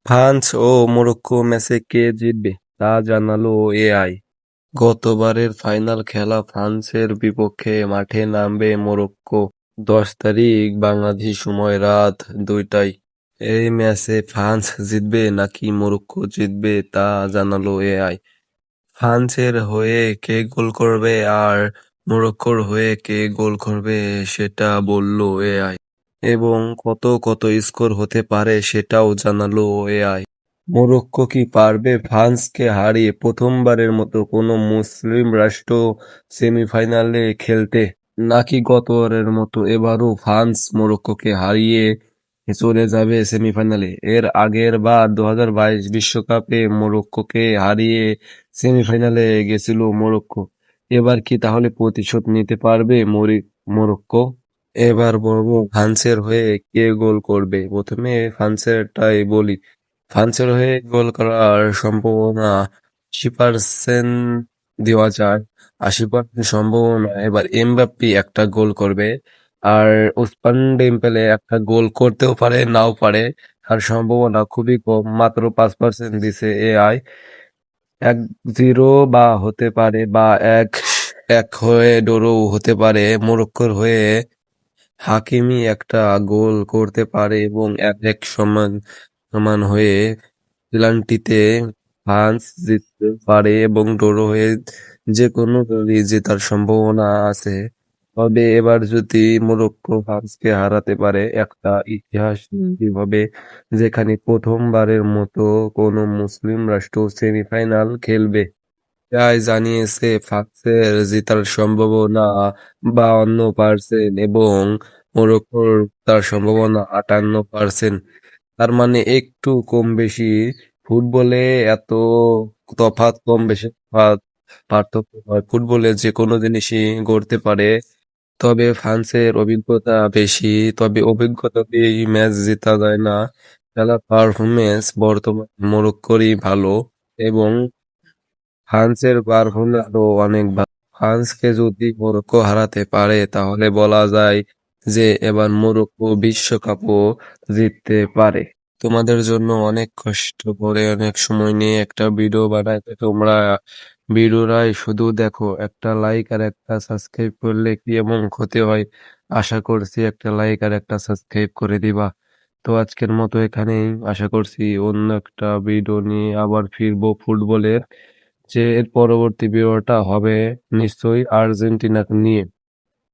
France ও Morocco ম্যাচে কে জিতবে তা জানালো এআই। গতবারের ফাইনাল খেলা ফ্রান্সের বিপক্ষে মাঠে নামবে মরক্কো 10 তারিখ বাংলাদেশি সময় রাত 2টায়। এই ম্যাচে ফ্রান্স জিতবে নাকি মরক্কো জিতবে তা জানালো এআই। ফ্রান্সের হয়ে কে গোল করবে আর মরক্কোর হয়ে কে গোল করবে সেটা বলল এআই, এবং কত কত স্কোর হতে পারে সেটাও জানালো এআই। মরক্কো কি পারবে ফ্রান্সকে হারিয়ে প্রথমবারের মতো কোনো মুসলিম রাষ্ট্র সেমিফাইনালে খেলতে, নাকি গতবারের মতো এবারও ফ্রান্স মরক্কোকে হারিয়ে চলে যাবে সেমিফাইনালে? এর আগের বার 2022 বিশ্বকাপে মরক্কোকে হারিয়ে সেমিফাইনালে গেছিল মরক্কো। এবার কি তাহলে প্রতিশোধ নিতে পারবে মরক্কো? এবার বলবো ফ্রান্সের হয়ে কে গোল করবে। প্রথমে ফ্রান্সেরটাই বলি। ফ্রান্সের হয়ে গোল করার সম্ভাবনা 80% দেওয়া যায়। 80% সম্ভাবনা এবার এমবাপ্পে একটা গোল করবে, আর ওসমান ডেম্বেলে একটা গোল করতেও পারে নাও পারে, আর সম্ভাবনা খুবই কম, মাত্র 5% দিছে এআই। 1-0 বা হতে পারে, বা এক এক হয়ে ড্রও হতে পারে। মরক্কোর হয়ে হাকিমি একটা গোল করতে পারে, এবং 1-1 সমান সমান হয়ে পেনাল্টিতে ফ্রান্স জিততে পারে, এবং ড্র হয়ে যে কোনো দলই জেতার সম্ভাবনা আছে। তবে এবার যদি মরক্কো ফ্রান্সকে হারাতে পারে, একটা ইতিহাস তৈরি হবে, যেখানে প্রথমবারের মতো কোনো মুসলিম রাষ্ট্র সেমিফাইনাল খেলবে। এআই জানিয়েছে ফ্রান্সের জেতার সম্ভাবনা 52% এবং মরক্কোর তার সম্ভাবনা 58%। তার মানে একটু কম বেশি। ফুটবলে এত তফাৎ, কম বেশি পার্থক্য হয়। ফুটবলে যে কোনো জিনিসই গড়তে পারে। তবে ফ্রান্সের অভিজ্ঞতা বেশি, তবে অভিজ্ঞতা দিয়েই ম্যাচ জেতা যায় না। খেলার পারফরমেন্স বর্তমান মরক্কোরই ভালো, এবং ফ্রান্সের পারফরমেন্স তো অনেক ভালো। ফ্রান্সকে যদি মরক্কো হারাতে পারে তাহলে বলা যায় যে এবার মরক্কো বিশ্বকাপও জিততে পারে। তোমাদের জন্য অনেক কষ্ট করে অনেক সময় নিয়ে একটা ভিডিও বানাইতে, তোমরা ভিডিওটাই শুধু দেখো। একটা লাইক আর একটা সাবস্ক্রাইব করলে কি এমন ক্ষতি হয়? আশা করছি একটা লাইক আর একটা সাবস্ক্রাইব করে দিবা। তো আজকের মতো এখানেই। আশা করছি অন্য একটা ভিডিও নিয়ে আবার ফিরবো ফুটবলের, যে এর পরবর্তী ভিডিওটা হবে নিশ্চয়ই আর্জেন্টিনাকে নিয়ে।